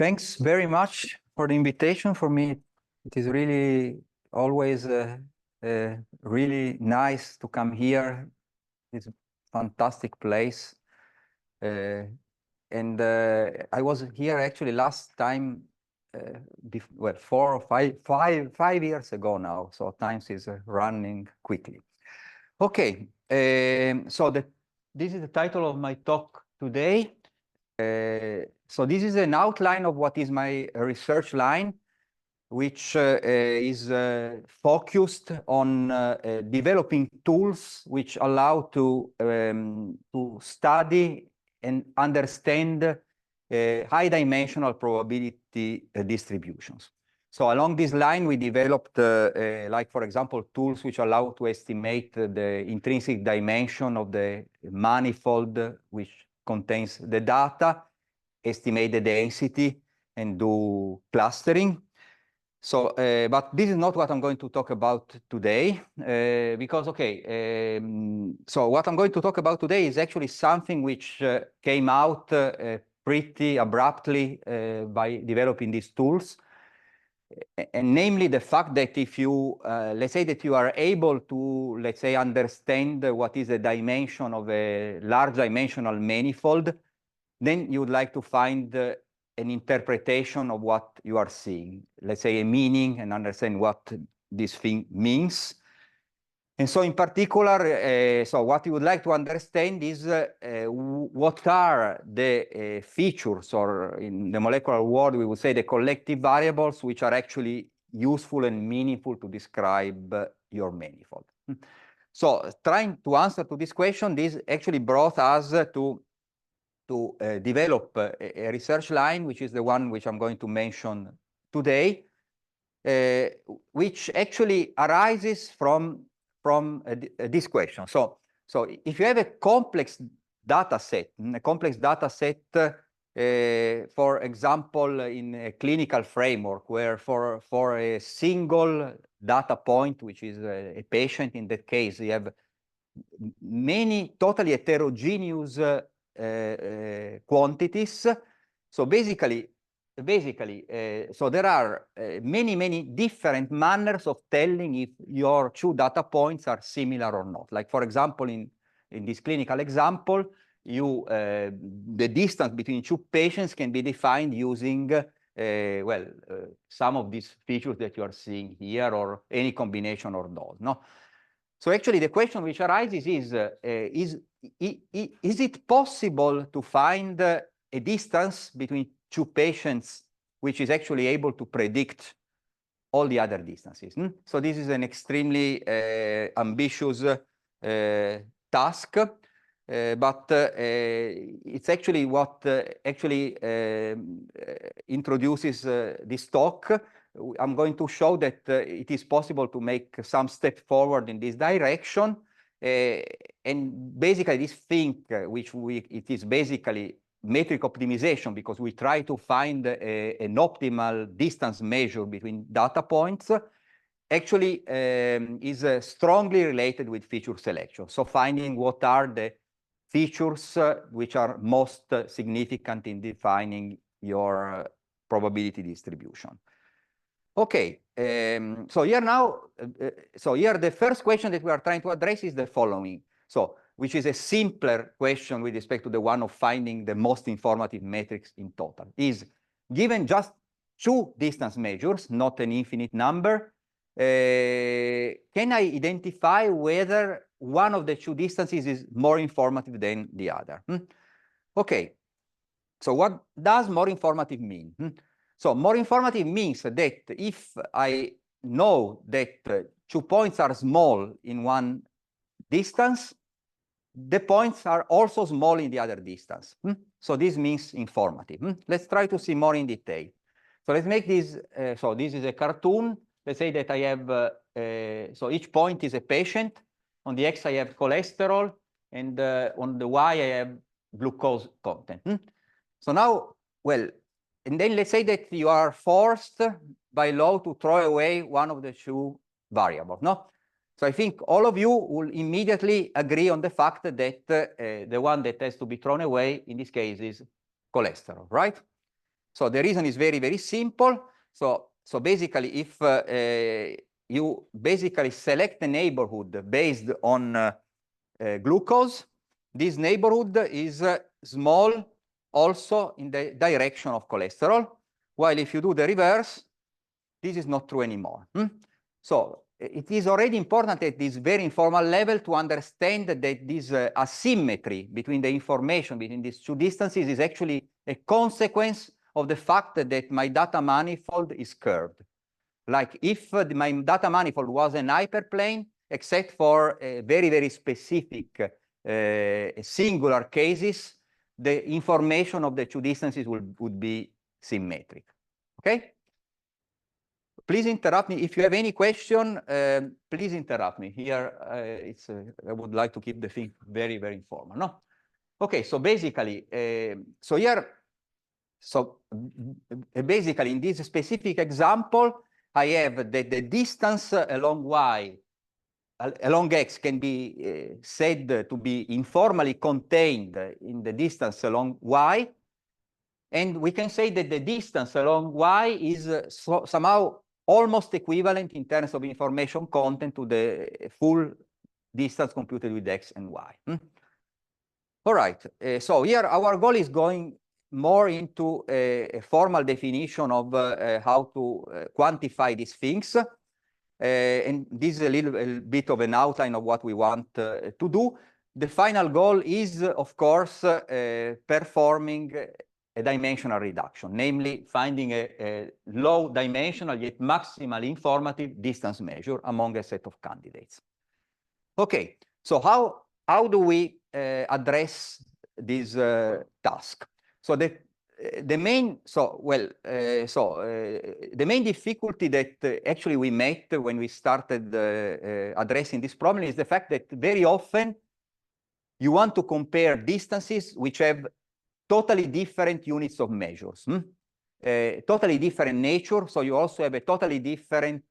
Thanks very much for the invitation. For me, it is really always really nice to come here. It's a fantastic place. And I was here actually last time, well, 4 or 5 years ago now. So time is running quickly. Okay, so this is the title of my talk today. So this is an outline of what is my research line, which is focused on developing tools which allow to study and understand high-dimensional probability distributions. So along this line, we developed, like, for example, tools which allow to estimate the intrinsic dimension of the manifold which contains the data, estimate the density, and do clustering. So, but this is not what I'm going to talk about today, because, okay, so what I'm going to talk about today is actually something which came out pretty abruptly by developing these tools, and namely the fact that if you, let's say that you are able to, let's say, understand what is the dimension of a large dimensional manifold, then you would like to find an interpretation of what you are seeing, let's say a meaning, and understand what this thing means. And so in particular, so what you would like to understand is what are the features, or in the molecular world, we would say the collective variables, which are actually useful and meaningful to describe your manifold. So trying to answer to this question, this actually brought us to develop a research line, which is the one which I'm going to mention today, which actually arises from this question. So if you have a complex data set, for example, in a clinical framework, where for a single data point, which is a patient in that case, you have many totally heterogeneous quantities. So basically, so there are many different manners of telling if your two data points are similar or not. Like, for example, in this clinical example, the distance between two patients can be defined using some of these features that you are seeing here, or any combination of those. No. So actually, the question which arises is it possible to find a distance between two patients which is actually able to predict all the other distances? So this is an extremely ambitious task, but it's actually what introduces this talk. I'm going to show that it is possible to make some step forward in this direction, and basically this thing, it is basically metric optimization, because we try to find an optimal distance measure between data points, actually is strongly related with feature selection. So finding what are the features which are most significant in defining your probability distribution. Okay, so here now, the first question that we are trying to address is the following. So, which is a simpler question with respect to the one of finding the most informative metrics in total, is given just two distance measures, not an infinite number, can I identify whether one of the two distances is more informative than the other? Okay, so what does more informative mean? So more informative means that if I know that 2 points are small in one distance, the points are also small in the other distance. So this means informative. Let's try to see more in detail. So let's make this, so this is a cartoon. Let's say that I have, so each point is a patient. On the X I have cholesterol, and on the Y I have glucose content. So now, well, and then let's say that you are forced by law to throw away one of the two variables, no? So I think all of you will immediately agree on the fact that the one that has to be thrown away in this case is cholesterol, right? So the reason is very, very simple. So basically, if you basically select a neighborhood based on glucose, this neighborhood is small also in the direction of cholesterol, while if you do the reverse, this is not true anymore. So it is already important at this very informal level to understand that this asymmetry between the information between these two distances is actually a consequence of the fact that my data manifold is curved. Like if my data manifold was an hyperplane, except for very, very specific singular cases, the information of the two distances would be symmetric. Okay? Please interrupt me. If you have any question, please interrupt me. Here, I would like to keep the thing very, very informal. No? Okay, so basically, basically in this specific example, I have that the distance along y, along x can be said to be informally contained in the distance along y. And we can say that the distance along y is somehow almost equivalent in terms of information content to the full distance computed with x and y. All right, so here our goal is going more into a formal definition of how to quantify these things. And this is a little bit of an outline of what we want to do. The final goal is, of course, performing a dimensional reduction, namely finding a low dimensional yet maximally informative distance measure among a set of candidates. Okay, so how do we address this task? So the main difficulty that actually we met when we started addressing this problem is the fact that very often you want to compare distances which have totally different units of measures, totally different nature. So you also have a totally different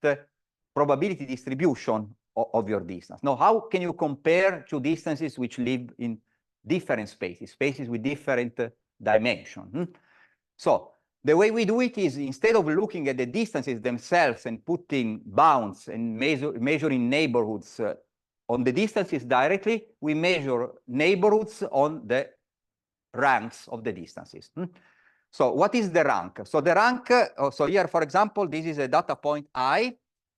probability distribution of your distance. Now, how can you compare two distances which live in different spaces with different dimension? So the way we do it is, instead of looking at the distances themselves and putting bounds and measuring neighborhoods on the distances directly, we measure neighborhoods on the ranks of the distances. So what is the rank? So the rank, so here, for example, this is a data point I,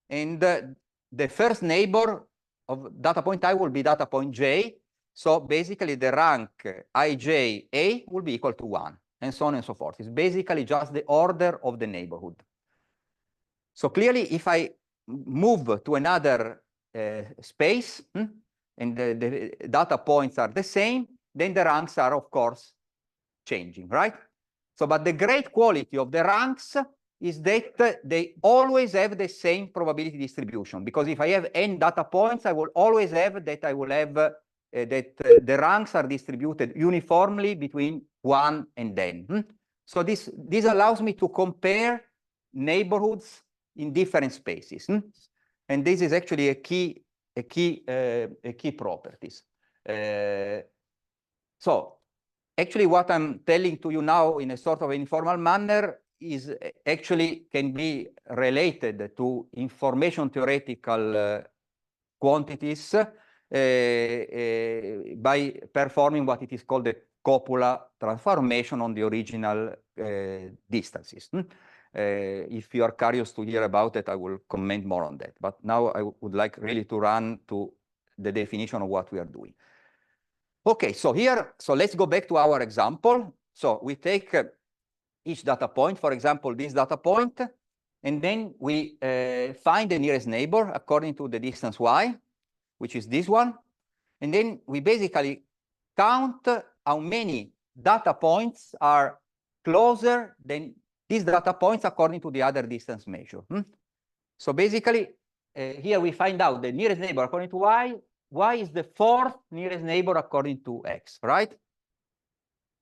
and the first neighbor of data point I will be data point j. So basically the rank ija will be equal to 1, and so on and so forth. It's basically just the order of the neighborhood. So clearly, if I move to another space, and the data points are the same, then the ranks are, of course, changing, right? So, but the great quality of the ranks is that they always have the same probability distribution, because if I have n data points, I will always have that the ranks are distributed uniformly between 1 and n. So this allows me to compare neighborhoods in different spaces, and this is actually a key properties. So actually what I'm telling to you now in a sort of informal manner is actually can be related to information theoretical quantities by performing what it is called the copula transformation on the original distances. If you are curious to hear about it, I will comment more on that. But now I would like really to run to the definition of what we are doing. Okay, so here, so let's go back to our example. So we take each data point, for example, this data point, and then we find the nearest neighbor according to the distance y, which is this one. And then we basically count how many data points are closer than these data points according to the other distance measure. So basically, here we find out the nearest neighbor according to y. Y is the fourth nearest neighbor according to x, right?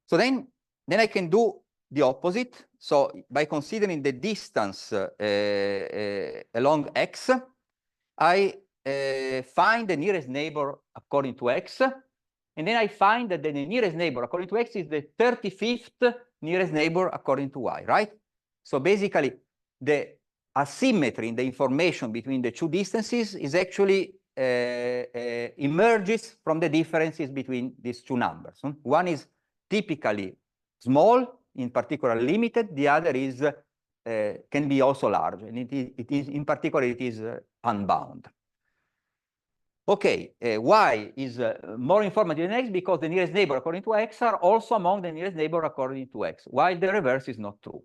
So then I can do the opposite. So by considering the distance along x, I find the nearest neighbor according to x, and then I find that the nearest neighbor according to x is the 35th nearest neighbor according to y, right? So basically, the asymmetry in the information between the two distances is actually emerges from the differences between these two numbers. One is typically small, in particular limited. The other is can be also large, and it is in particular it is unbound. Okay, y is more informative than x because the nearest neighbor according to x are also among the nearest neighbor according to x, while the reverse is not true.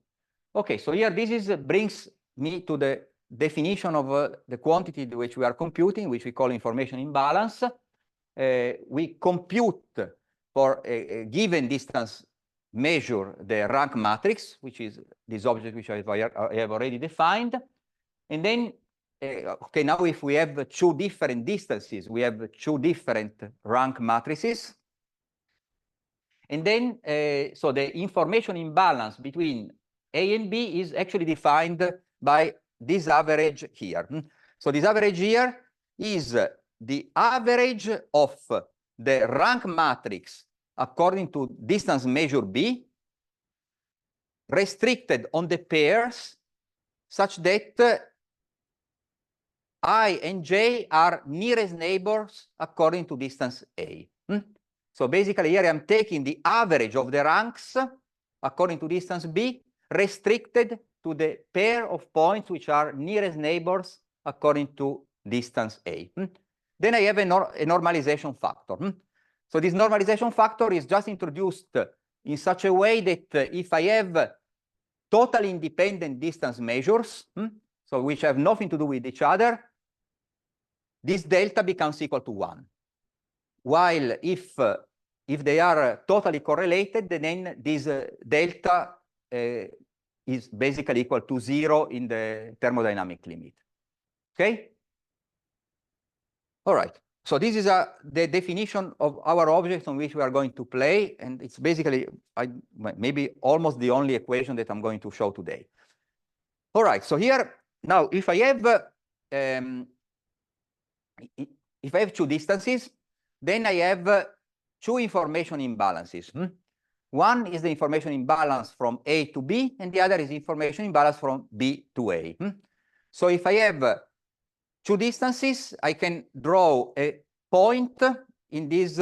Okay, so here this is brings me to the definition of the quantity which we are computing, which we call information imbalance. We compute for a given distance measure the rank matrix, which is this object which I have already defined, and then okay, now if we have two different distances, we have two different rank matrices. And then, so the information imbalance between A and B is actually defined by this average here. So this average here is the average of the rank matrix according to distance measure B, restricted on the pairs such that I and J are nearest neighbors according to distance A. So basically here I'm taking the average of the ranks according to distance B, restricted to the pair of points which are nearest neighbors according to distance A. Then I have a normalization factor. So this normalization factor is just introduced in such a way that if I have totally independent distance measures, so which have nothing to do with each other, this delta becomes equal to 1. While if they are totally correlated, then this delta is basically equal to 0 in the thermodynamic limit. Okay? All right. So this is the definition of our object on which we are going to play, and it's basically maybe almost the only equation that I'm going to show today. All right. So here now, if I have two distances, then I have two information imbalances. One is the information imbalance from A to B, and the other is information imbalance from B to A. So if I have two distances, I can draw a point in these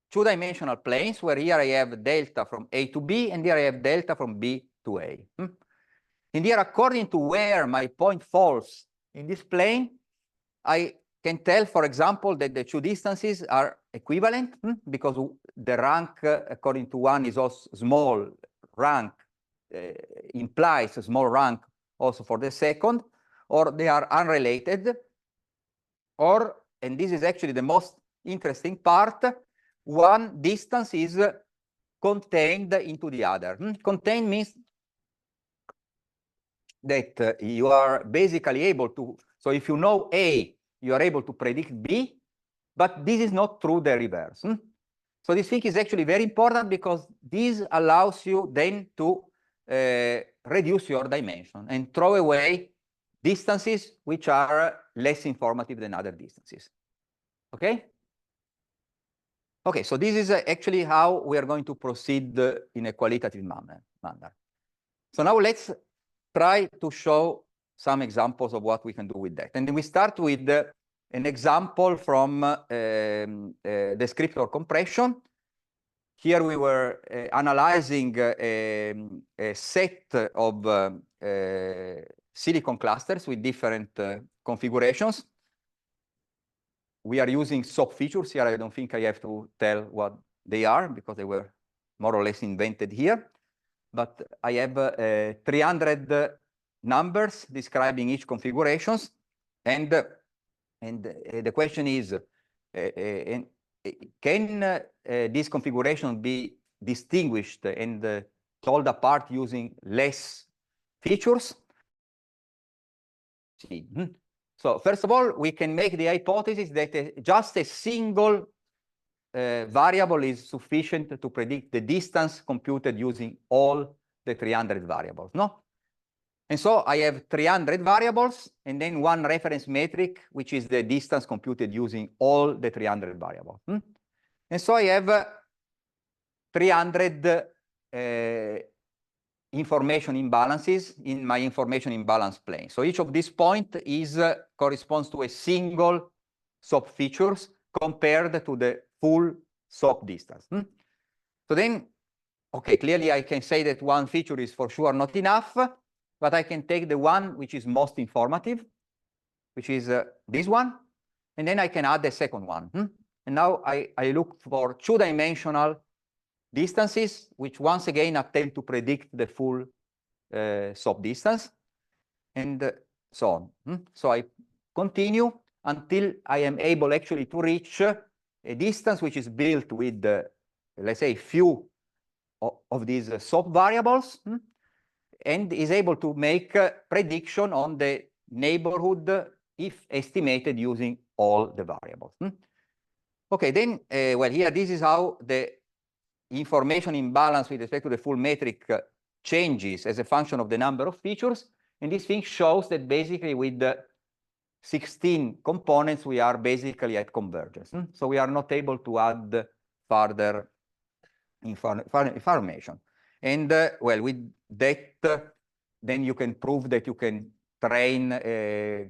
two-dimensional planes, where here I have delta from A to B, and here I have delta from B to A. And here, according to where my point falls in this plane, I can tell, for example, that the two distances are equivalent, because the rank according to one is also small rank, implies a small rank also for the second, or they are unrelated, or, and this is actually the most interesting part, one distance is contained into the other. Contained means that you are basically able to, so if you know A, you are able to predict B, but this is not true the reverse. So this thing is actually very important because this allows you then to reduce your dimension and throw away distances which are less informative than other distances. Okay? Okay, so this is actually how we are going to proceed in a qualitative manner. So now let's try to show some examples of what we can do with that. And then we start with an example from descriptor compression. Here we were analyzing a set of silicon clusters with different configurations. We are using SOP features here. I don't think I have to tell what they are because they were more or less invented here. But I have 300 numbers describing each configurations, and the question is, can this configuration be distinguished and told apart using less features? So first of all, we can make the hypothesis that just a single variable is sufficient to predict the distance computed using all the 300 variables, no? And so I have 300 variables and then one reference metric, which is the distance computed using all the 300 variables. And so I have 300 information imbalances in my information imbalance plane. So each of these points is corresponds to a single SOP features compared to the full SOP distance. So then, okay, clearly I can say that one feature is for sure not enough, but I can take the one which is most informative, which is this one, and then I can add the second one. And now I look for two-dimensional distances, which once again attempt to predict the full SOP distance, and so on. So I continue until I am able actually to reach a distance which is built with, let's say, few of these SOP variables, and is able to make a prediction on the neighborhood if estimated using all the variables. Okay, then, well, here, this is how the information imbalance with respect to the full metric changes as a function of the number of features. And this thing shows that basically with the 16 components, we are basically at convergence. So we are not able to add further information. And well, with that, then you can prove that you can train a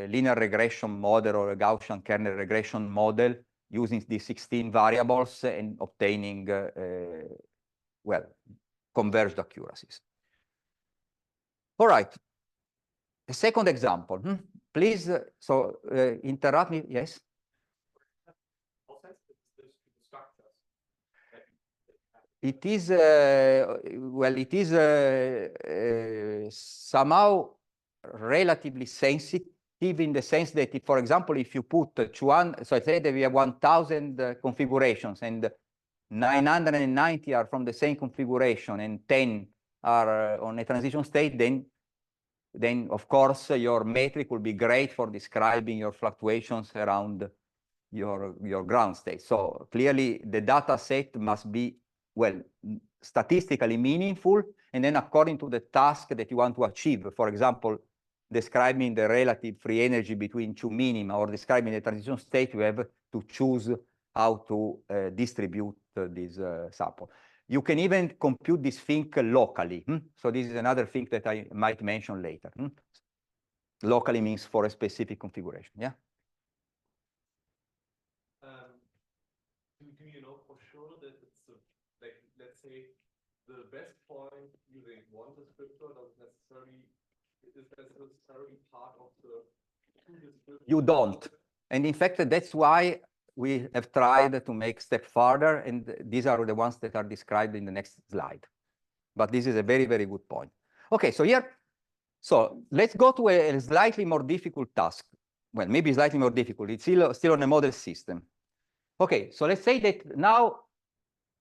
linear regression model or a Gaussian kernel regression model using these 16 variables and obtaining, well, converged accuracies. All right. A second example. Please, so interrupt me. Yes? It is, well, it is somehow relatively sensitive in the sense that, if, for example, if you put so I say that we have 1,000 configurations and 990 are from the same configuration and 10 are on a transition state, then of course your metric will be great for describing your fluctuations around your ground state. So clearly the data set must be, well, statistically meaningful, and then according to the task that you want to achieve, for example, describing the relative free energy between two minima or describing the transition state, you have to choose how to distribute this sample. You can even compute this thing locally. So this is another thing that I might mention later. Locally means for a specific configuration. Yeah. Do you know for sure that it's like, let's say, the best point using one descriptor doesn't necessarily part of the two descriptors? You don't. And in fact, that's why we have tried to make step further, and these are the ones that are described in the next slide. But this is a very, very good point. Okay, so here, so let's go to a slightly more difficult task. Well, maybe slightly more difficult. It's still on a model system. Okay, so let's say that now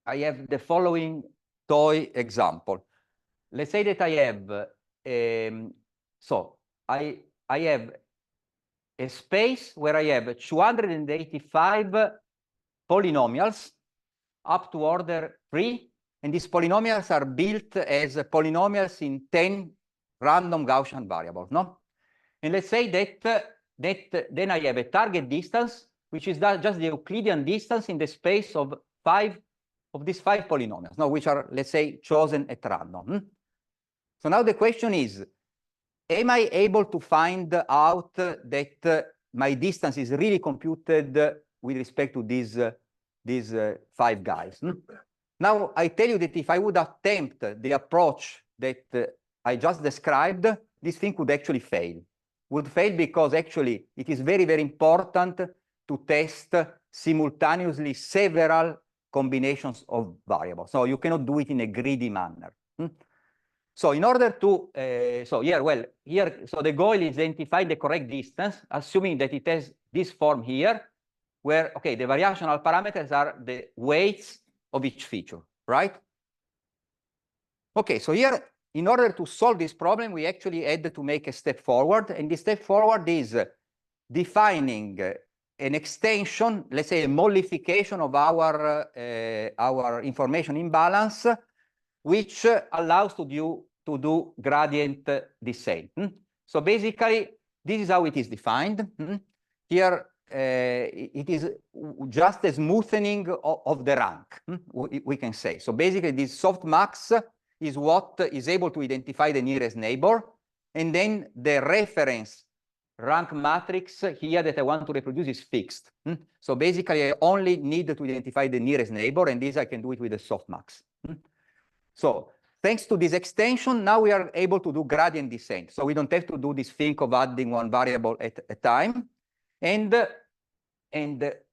I have the following toy example. Let's say that I have, so I have a space where I have 285 polynomials up to order 3, and these polynomials are built as polynomials in 10 random Gaussian variables, no? And let's say that then I have a target distance, which is just the Euclidean distance in the space of these 5 polynomials, no, which are, let's say, chosen at random. So now the question is, am I able to find out that my distance is really computed with respect to these 5 guys? Now, I tell you that if I would attempt the approach that I just described, this thing would actually fail. Would fail because actually it is very, very important to test simultaneously several combinations of variables. So you cannot do it in a greedy manner. So in order to, so the goal is identify the correct distance, assuming that it has this form here, where, okay, the variational parameters are the weights of each feature, right? Okay, so here, in order to solve this problem, we actually had to make a step forward, and the step forward is defining an extension, let's say a modification of our information imbalance, which allows to do gradient descent. So basically, this is how it is defined. Here, it is just a smoothing of the rank, we can say. So basically, this softmax is what is able to identify the nearest neighbor, and then the reference rank matrix here that I want to reproduce is fixed. So basically, I only need to identify the nearest neighbor, and this I can do it with the softmax. So thanks to this extension, now we are able to do gradient descent. So we don't have to do this thing of adding one variable at a time. And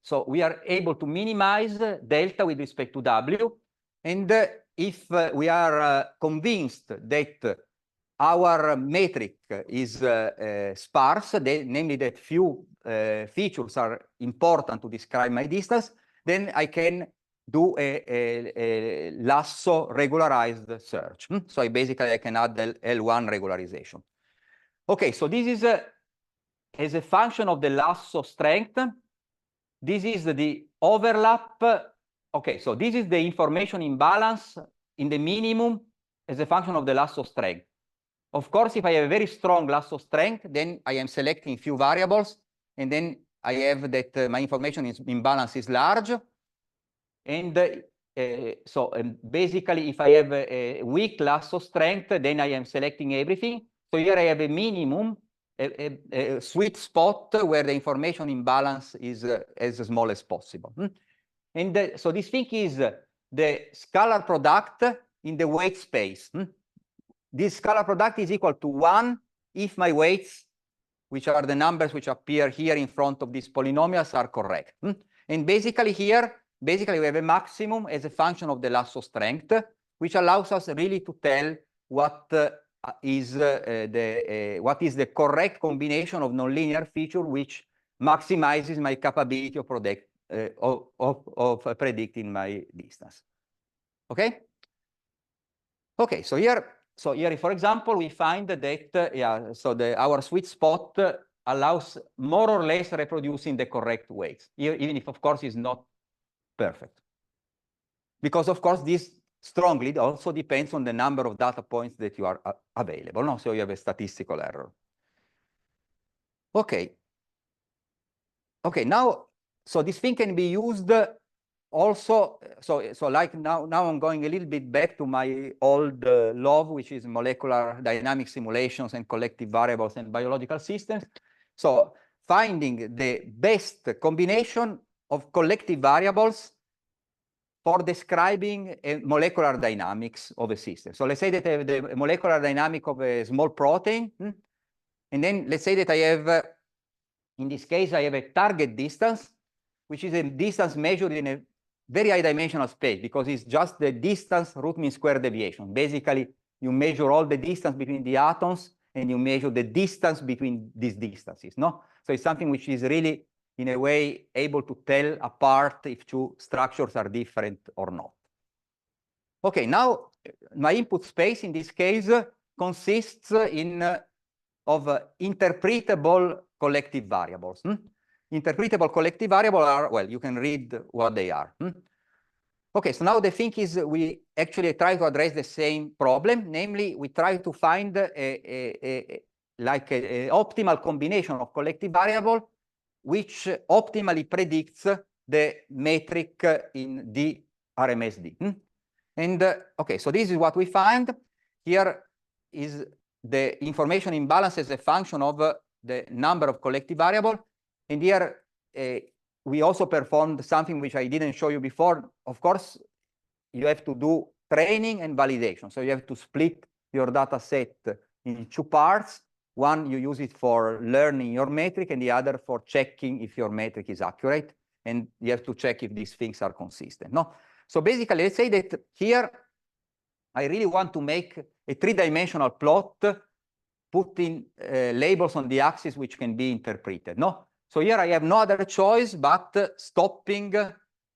so we are able to minimize delta with respect to W. And if we are convinced that our metric is sparse, namely that few features are important to describe my distance, then I can do a lasso regularized search. So I can add L1 regularization. Okay, so this is as a function of the lasso strength. This is the overlap. Okay, so this is the information imbalance in the minimum as a function of the lasso strength. Of course, if I have a very strong lasso strength, then I am selecting few variables, and then I have that my information imbalance is large. And basically, if I have a weak lasso strength, then I am selecting everything. So here I have a minimum, a sweet spot where the information imbalance is as small as possible. And so this thing is the scalar product in the weight space. This scalar product is equal to 1 if my weights, which are the numbers which appear here in front of these polynomials, are correct. And basically here, we have a maximum as a function of the lasso strength, which allows us really to tell what is the correct combination of nonlinear feature which maximizes my capability of predicting my distance. Okay? Okay, so here, for example, we find that our sweet spot allows more or less reproducing the correct weights, even if, of course, it's not perfect. Because, of course, this strongly also depends on the number of data points that you are available. No? So you have a statistical error. Okay. Okay, now, so this thing can be used also, so like now I'm going a little bit back to my old love, which is molecular dynamic simulations and collective variables and biological systems. So finding the best combination of collective variables for describing a molecular dynamics of a system. So let's say that I have the molecular dynamic of a small protein, and then let's say that I have, in this case, I have a target distance, which is a distance measured in a very high dimensional space, because it's just the distance root mean square deviation. Basically, you measure all the distance between the atoms, and you measure the distance between these distances, no? So it's something which is really, in a way, able to tell apart if two structures are different or not. Okay, now my input space in this case consists of interpretable collective variables. Interpretable collective variables are, well, you can read what they are. Okay, so now the thing is we actually try to address the same problem, namely we try to find an optimal combination of collective variable which optimally predicts the metric in the RMSD. And okay, so this is what we find. Here is the information imbalance as a function of the number of collective variables. And here we also performed something which I didn't show you before. Of course, you have to do training and validation. So you have to split your data set in two parts. One, you use it for learning your metric, and the other for checking if your metric is accurate. And you have to check if these things are consistent. No? So basically, let's say that here I really want to make a three-dimensional plot, putting labels on the axis which can be interpreted. No? So here I have no other choice but stopping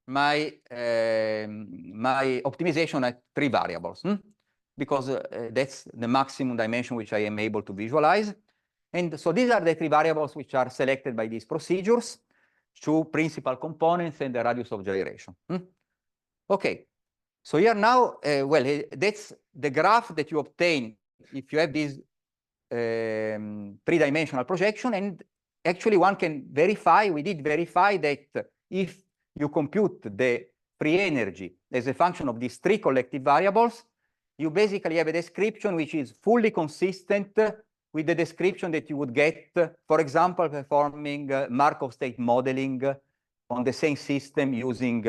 my my optimization at 3 variables, because that's the maximum dimension which I am able to visualize. And so these are the 3 variables which are selected by these procedures: 2 principal components and the radius of gyration. Okay, so here now, well, that's the graph that you obtain if you have this 3-dimensional projection. And actually one can verify, we did verify that if you compute the free energy as a function of these three collective variables, you basically have a description which is fully consistent with the description that you would get, for example, performing Markov state modeling on the same system using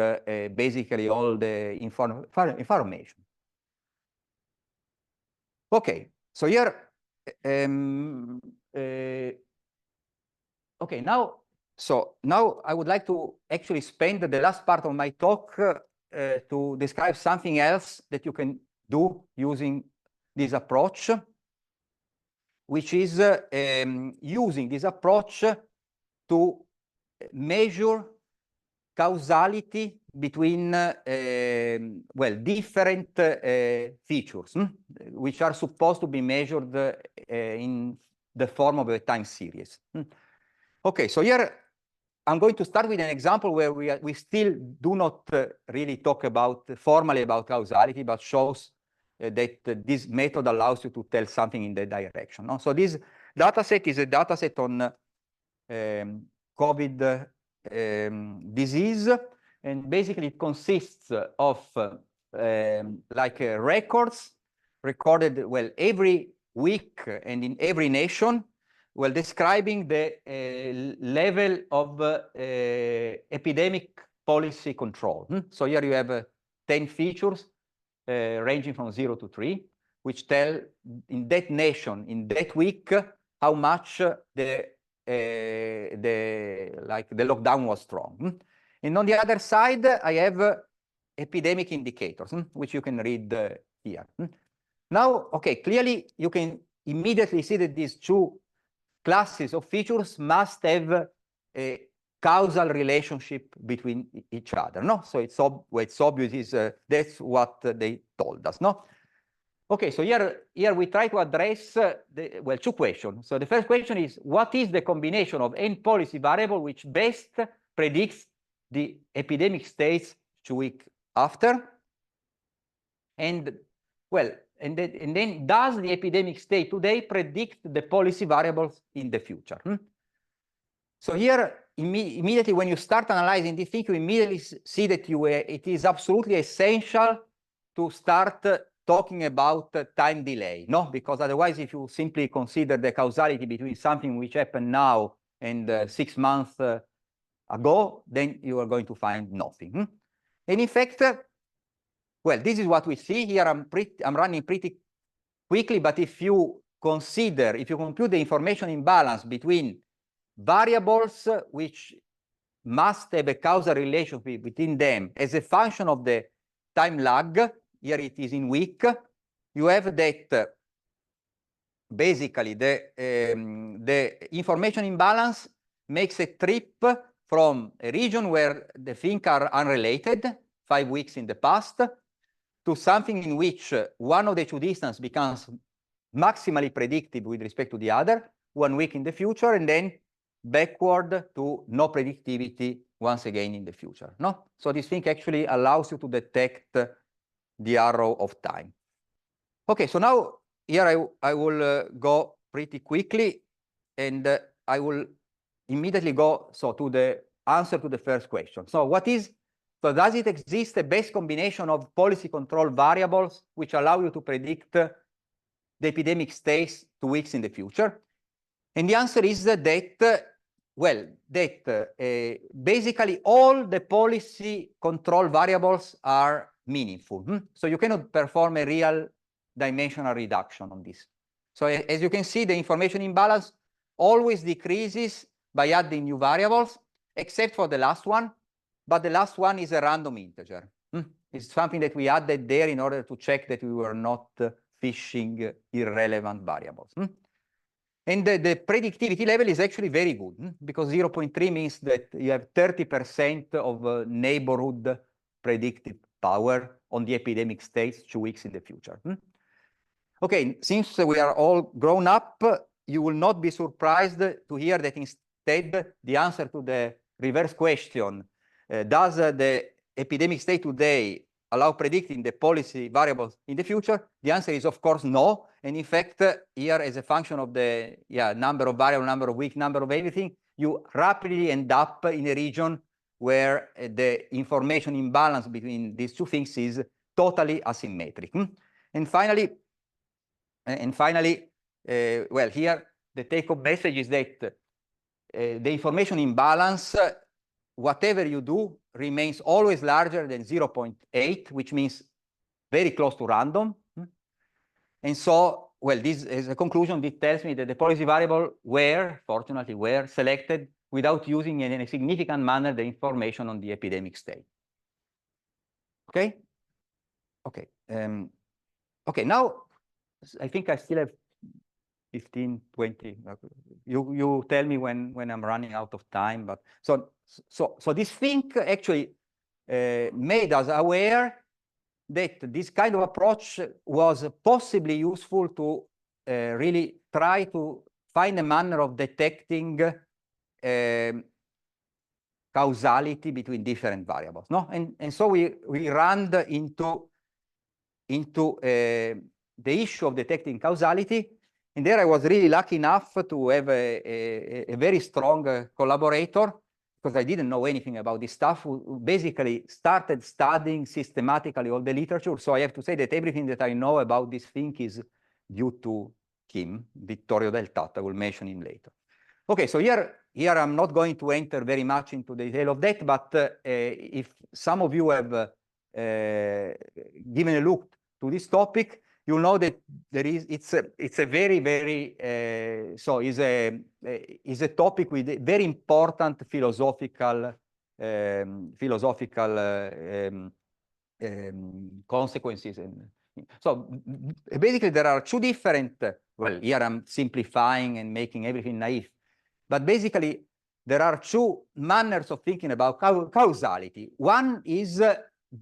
basically all the information. Okay, so here, okay, now I would like to actually spend the last part of my talk to describe something else that you can do using this approach, which is using this approach to measure causality between well, different features, which are supposed to be measured in the form of a time series. Okay, so here I'm going to start with an example where we still do not really talk about formally about causality, but shows that this method allows you to tell something in the direction. No? So this dataset is a dataset on COVID disease, and basically it consists of like records recorded, well, every week and in every nation, well, describing the level of epidemic policy control. So here you have 10 features ranging from 0 to 3, which tell in that nation, in that week, how much the lockdown was strong. And on the other side, I have epidemic indicators, which you can read here. Now, okay, clearly you can immediately see that these two classes of features must have a causal relationship between each other, no? So it's obvious is that's what they told us, no? Okay, so here we try to address well, two questions. So the first question is, what is the combination of n policy variable which best predicts the epidemic states 2 weeks after? And well, and then does the epidemic state today predict the policy variables in the future? So here, immediately when you start analyzing this thing, you immediately see that it is absolutely essential to start talking about time delay, no? Because otherwise, if you simply consider the causality between something which happened now and 6 months ago, then you are going to find nothing. And in fact, well, this is what we see here. I'm running pretty quickly, but if you compute the information imbalance between variables which must have a causal relationship between them as a function of the time lag, here it is in week, you have that basically the information imbalance makes a trip from a region where the things are unrelated, 5 weeks in the past, to something in which one of the two distances becomes maximally predictive with respect to the other, 1 week in the future, and then backward to no predictivity once again in the future. No? So this thing actually allows you to detect the arrow of time. Okay, so now here I will go pretty quickly, and I will immediately go to the answer to the first question. So does it exist a best combination of policy control variables which allow you to predict the epidemic stays 2 weeks in the future? And the answer is that, basically all the policy control variables are meaningful. So you cannot perform a real dimensional reduction on this. So as you can see, the information imbalance always decreases by adding new variables, except for the last one. But the last one is a random integer. It's something that we added there in order to check that we were not fishing irrelevant variables. And the predictivity level is actually very good, because 0.3 means that you have 30% of neighborhood predictive power on the epidemic states 2 weeks in the future. Okay, since we are all grown up, you will not be surprised to hear that instead the answer to the reverse question, does the epidemic state today allow predicting the policy variables in the future? The answer is, of course, no. And in fact, here as a function of the number of variables, number of weeks, number of everything, you rapidly end up in a region where the information imbalance between these two things is totally asymmetric. And finally, well, here the take-home message is that the information imbalance, whatever you do, remains always larger than 0.8, which means very close to random. And so, well, this is a conclusion. This tells me that the policy variable fortunately, were selected without using in a significant manner the information on the epidemic state. Okay? Okay. Okay, now I think I still have 15, 20. You tell me when I'm running out of time. But so this thing actually made us aware that this kind of approach was possibly useful to really try to find a manner of detecting causality between different variables. No, and so we ran into the issue of detecting causality. And there I was really lucky enough to have a very strong collaborator, because I didn't know anything about this stuff, who basically started studying systematically all the literature. So I have to say that everything that I know about this thing is due to him, Vittorio Del Tatto. I will mention him later. Okay, so here I'm not going to enter very much into the detail of that, but if some of you have given a look to this topic, you'll know that it's a very, very is a topic with very important philosophical consequences. And so basically there are two different, well, here I'm simplifying and making everything naive, but basically there are two manners of thinking about causality. One is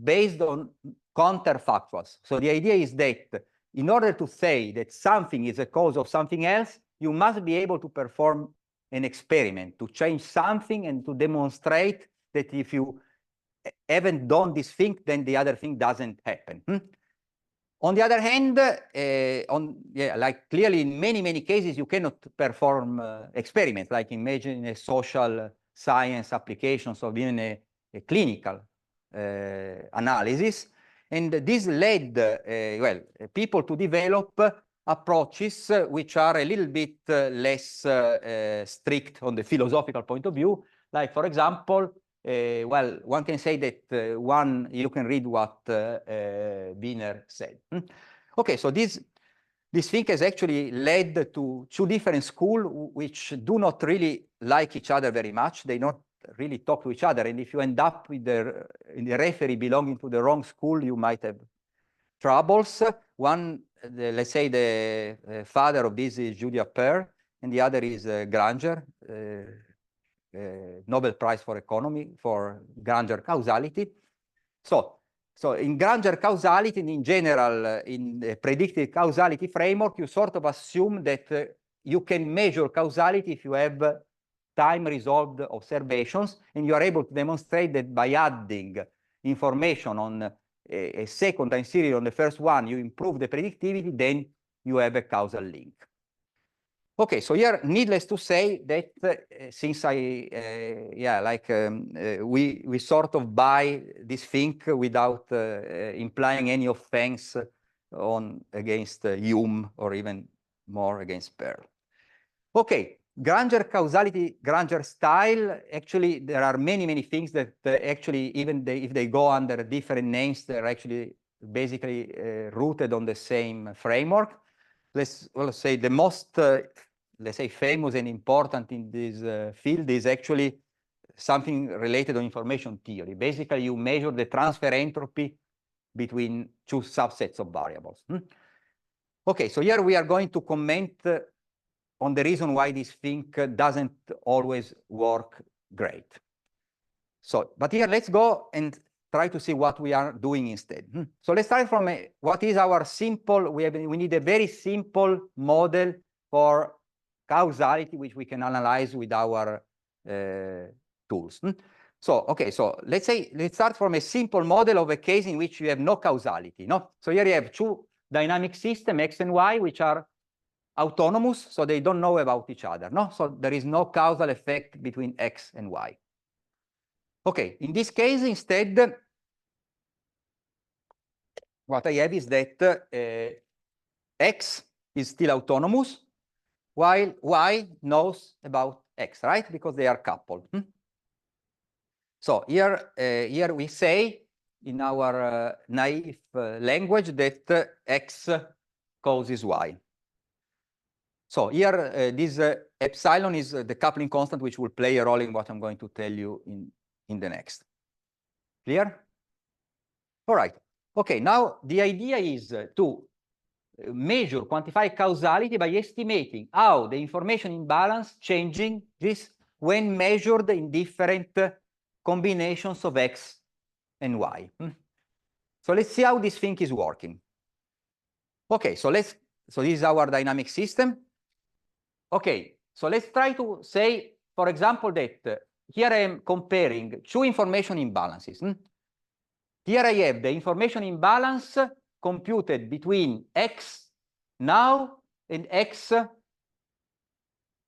based on counterfactuals. So the idea is that in order to say that something is a cause of something else, you must be able to perform an experiment, to change something and to demonstrate that if you haven't done this thing, then the other thing doesn't happen. On the other hand, like clearly in many cases, you cannot perform experiments, like imagine a social science application, so even a clinical analysis. And this led, well, people to develop approaches which are a little bit less strict on the philosophical point of view. Like, for example, well, one can say that you can read what Wiener said. Okay, so this thing has actually led to two different schools which do not really like each other very much. They don't really talk to each other. And if you end up with the referee belonging to the wrong school, you might have troubles. One, let's say the father of this is Julia Perl, and the other is Granger. Nobel Prize for Economy for Granger causality. So in Granger causality, and in general, in the predictive causality framework, you sort of assume that you can measure causality if you have time-resolved observations, and you are able to demonstrate that by adding information on a second time series on the first one, you improve the predictivity, then you have a causal link. Okay, so here, needless to say that since we sort of buy this thing without implying any offense against Hume or even more against Pearl. Okay, Granger causality, Granger style. Actually, there are many things that actually, even if they go under different names, they're actually basically rooted on the same framework. Let's say the most let's say famous and important in this field is actually something related to information theory. Basically, you measure the transfer entropy between two subsets of variables. Okay, so here we are going to comment on the reason why this thing doesn't always work great. So, but here let's go and try to see what we are doing instead. So let's start from what is our simple, we need a very simple model for causality, which we can analyze with our tools. So, okay, so let's start from a simple model of a case in which you have no causality. No? So here you have two dynamic systems, X and Y, which are autonomous, so they don't know about each other, no? So there is no causal effect between X and Y. Okay, in this case, instead, what I have is that X is still autonomous, while Y knows about X, right? Because they are coupled. So here we say in our naive language that X causes Y. So here this epsilon is the coupling constant, which will play a role in what I'm going to tell you in the next. Clear? All right. Okay, now the idea is to measure, quantify causality by estimating how the information imbalance changing this when measured in different combinations of X and Y. So let's see how this thing is working. Okay, so this is our dynamic system. Okay, so let's try to say, for example, that here I am comparing two information imbalances. Here I have the information imbalance computed between X now and X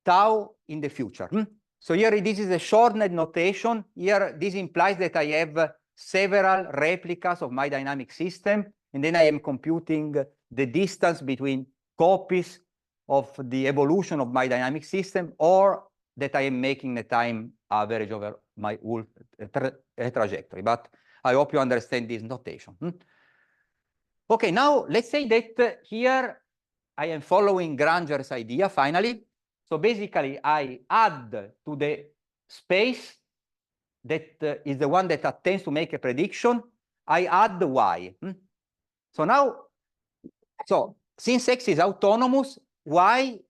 tau in the future. So here this is a shortened notation. Here this implies that I have several replicas of my dynamic system, and then I am computing the distance between copies of the evolution of my dynamic system, or that I am making the time average over my whole trajectory. But I hope you understand this notation. Okay, now let's say that here I am following Granger's idea finally. So basically I add to the space that is the one that attempts to make a prediction, I add the Y. So now, so since X is autonomous, Y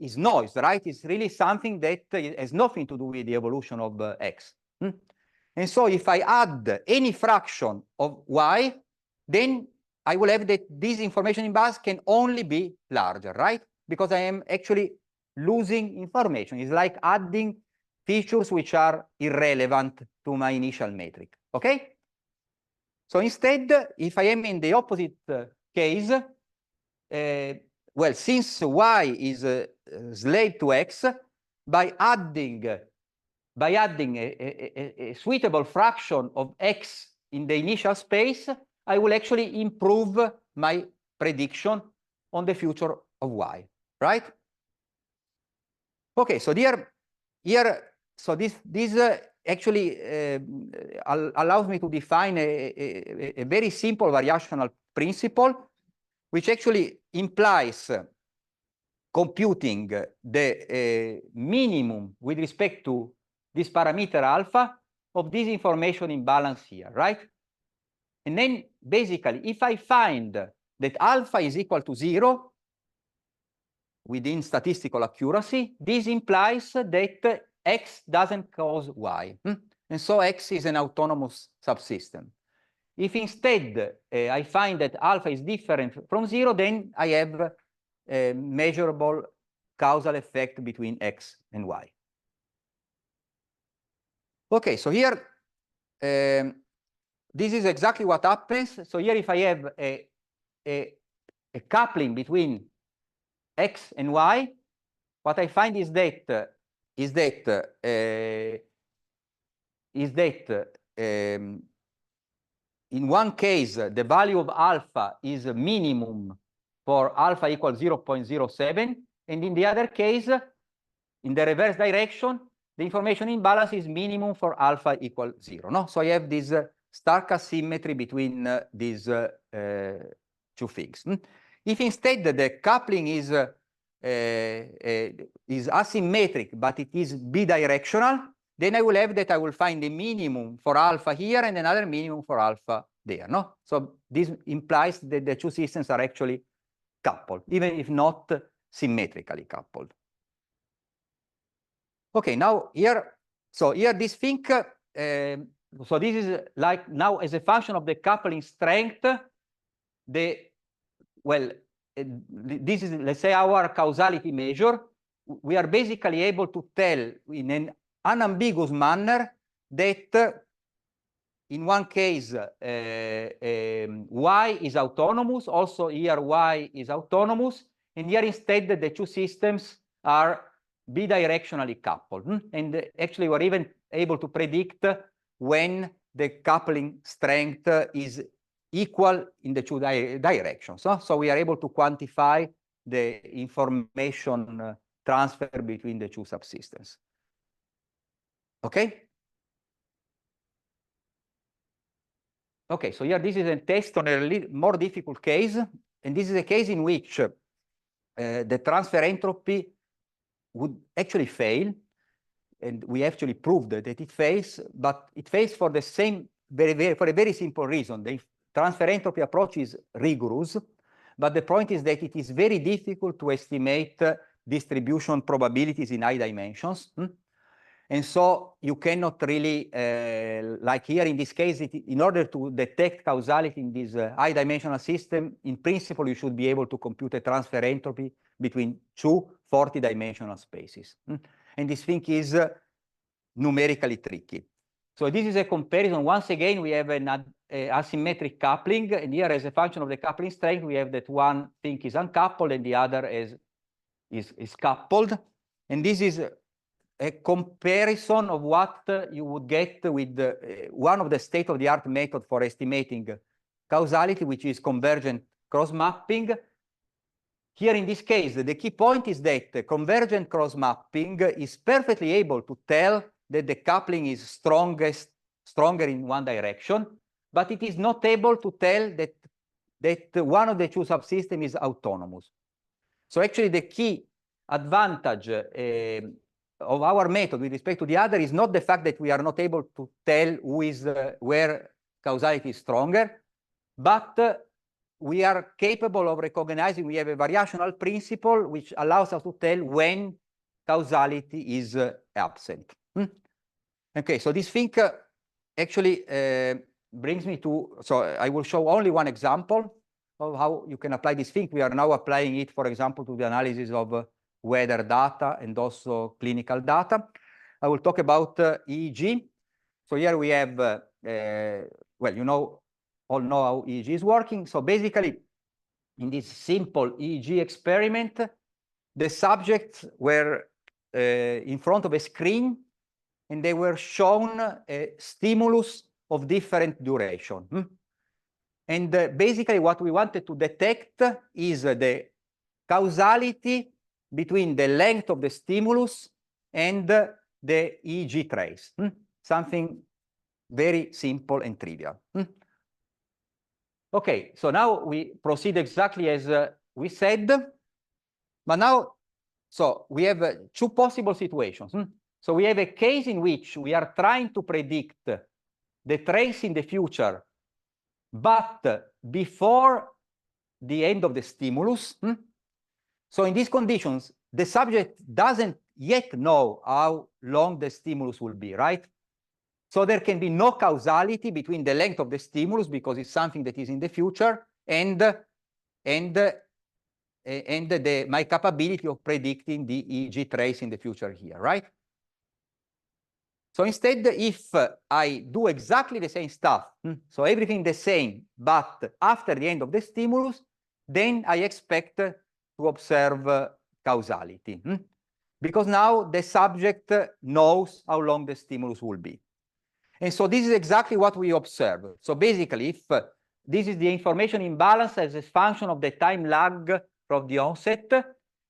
is noise, right? It's really something that has nothing to do with the evolution of X. And so if I add any fraction of Y, then I will have that this information imbalance can only be larger, right? Because I am actually losing information. It's like adding features which are irrelevant to my initial metric, okay? So instead, if I am in the opposite case, well, since Y is slave to X, by adding a suitable fraction of X in the initial space, I will actually improve my prediction on the future of Y, right? Okay, so so this actually allows me to define a very simple variational principle, which actually implies computing the minimum with respect to this parameter alpha of this information imbalance here, right? And then basically, if I find that alpha is equal to 0 within statistical accuracy, this implies that X doesn't cause Y. And so X is an autonomous subsystem. If instead I find that alpha is different from 0, then I have a measurable causal effect between X and Y. Okay, so here, this is exactly what happens. So here, if I have a coupling between X and Y, what I find is that in one case, the value of alpha is a minimum for alpha equals 0.07, and in the other case, in the reverse direction, the information imbalance is minimum for alpha equals 0. No? So I have this stark asymmetry between these two things. If instead the coupling is asymmetric, but it is bidirectional, then I will have that I will find a minimum for alpha here and another minimum for alpha there. No? So this implies that the two systems are actually coupled, even if not symmetrically coupled. Okay, now here, so here this thing, so this is like now as a function of the coupling strength, this is, let's say, our causality measure. We are basically able to tell in an unambiguous manner that in one case Y is autonomous, also here Y is autonomous, And here instead, the two systems are bidirectionally coupled. And actually, we're even able to predict when the coupling strength is equal in the two directions. So we are able to quantify the information transfer between the two subsystems. Okay? Okay, so here this is a test on a more difficult case. And this is a case in which the transfer entropy would actually fail. And we actually proved that it fails, but it fails for the same, for a very simple reason. The transfer entropy approach is rigorous, but the point is that it is very difficult to estimate distribution probabilities in high dimensions. And so you cannot really, like here in this case, in order to detect causality in this high dimensional system, in principle, you should be able to compute a transfer entropy between two 40-dimensional spaces. And this thing is numerically tricky. So this is a comparison. Once again, we have an asymmetric coupling. And here, as a function of the coupling strength, we have that one thing is uncoupled and the other is coupled. And this is a comparison of what you would get with one of the state-of-the-art methods for estimating causality, which is convergent cross-mapping. Here in this case, the key point is that convergent cross-mapping is perfectly able to tell that the coupling is stronger in one direction, but it is not able to tell that one of the two subsystems is autonomous. So actually the key advantage of our method with respect to the other is not the fact that we are not able to tell who is where causality is stronger, but we are capable of recognizing we have a variational principle which allows us to tell when causality is absent. Okay, so this thing actually brings me to, so I will show only one example of how you can apply this thing. We are now applying it, for example, to the analysis of weather data and also clinical data. I will talk about EEG. So here we have, well, you know, all know how EEG is working. So basically, in this simple EEG experiment, the subjects were in front of a screen and they were shown a stimulus of different duration. And basically what we wanted to detect is the causality between the length of the stimulus and the EEG trace. Something very simple and trivial. Okay, so now we proceed exactly as we said. But now, so we have two possible situations. So we have a case in which we are trying to predict the trace in the future, but before the end of the stimulus. So in these conditions, the subject doesn't yet know how long the stimulus will be, right? So there can be no causality between the length of the stimulus because it's something that is in the future and my capability of predicting the EEG trace in the future here, right? So instead, if I do exactly the same stuff, so everything the same, but after the end of the stimulus, then I expect to observe causality. Because now the subject knows how long the stimulus will be. And so this is exactly what we observe. So basically, if this is the information imbalance as a function of the time lag from the onset,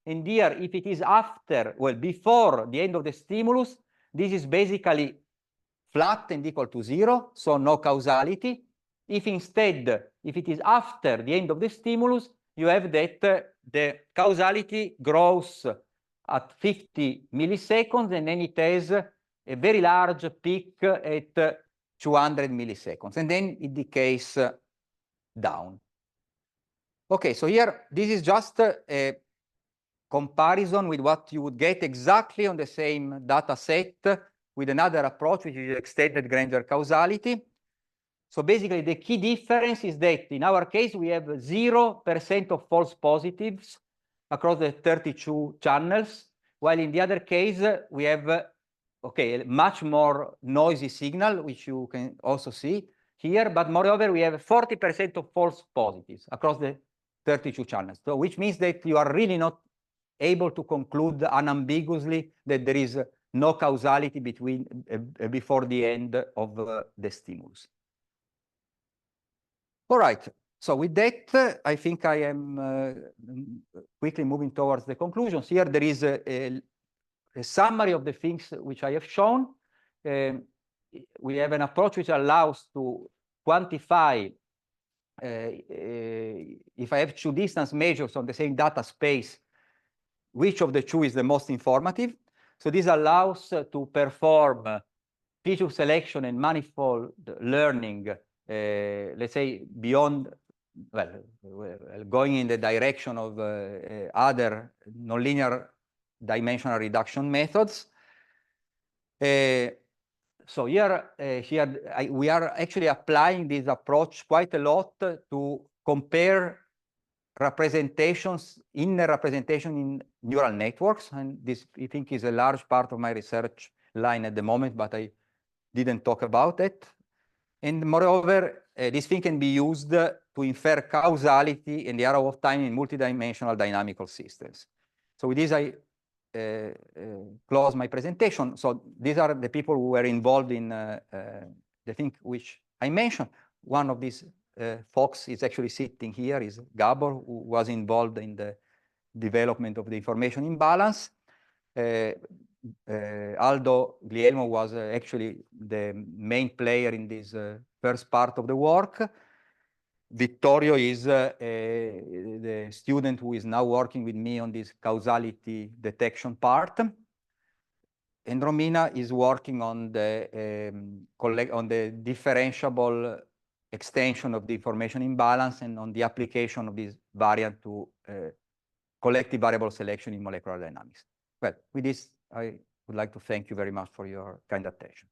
and here, if it is after, well, before the end of the stimulus, this is basically flat and equal to 0, so no causality. If instead, if it is after the end of the stimulus, you have that the causality grows at 50 milliseconds, and then it has a very large peak at 200 milliseconds, and then it decays down. Okay, so here, this is just a comparison with what you would get exactly on the same data set with another approach, which is extended Granger causality. So basically, the key difference is that in our case, we have 0% of false positives across the 32 channels, while in the other case, we have okay, a much more noisy signal, which you can also see here, but moreover, we have 40% of false positives across the 32 channels. So which means that you are really not able to conclude unambiguously that there is no causality between before the end of the stimulus. All right. So with that, I think I am quickly moving towards the conclusions. Here there is a summary of the things which I have shown. We have an approach which allows to quantify if I have two distance measures on the same data space, which of the two is the most informative. So this allows to perform feature selection and manifold learning, let's say beyond, well, going in the direction of other nonlinear dimensional reduction methods. So here, we are actually applying this approach quite a lot to compare representations, inner representation in neural networks. And this, I think, is a large part of my research line at the moment, but I didn't talk about it. And moreover, this thing can be used to infer causality in the arrow of time in multidimensional dynamical systems. So with this, I close my presentation. So these are the people who were involved in the thing which I mentioned. One of these folks is actually sitting here, is Gabor, who was involved in the development of the information imbalance. Aldo Guglielmo was actually the main player in this first part of the work. Vittorio is the student who is now working with me on this causality detection part. And Romina is working on the differentiable extension of the information imbalance and on the application of this variant to collective variable selection in molecular dynamics. Well, with this, I would like to thank you very much for your kind attention.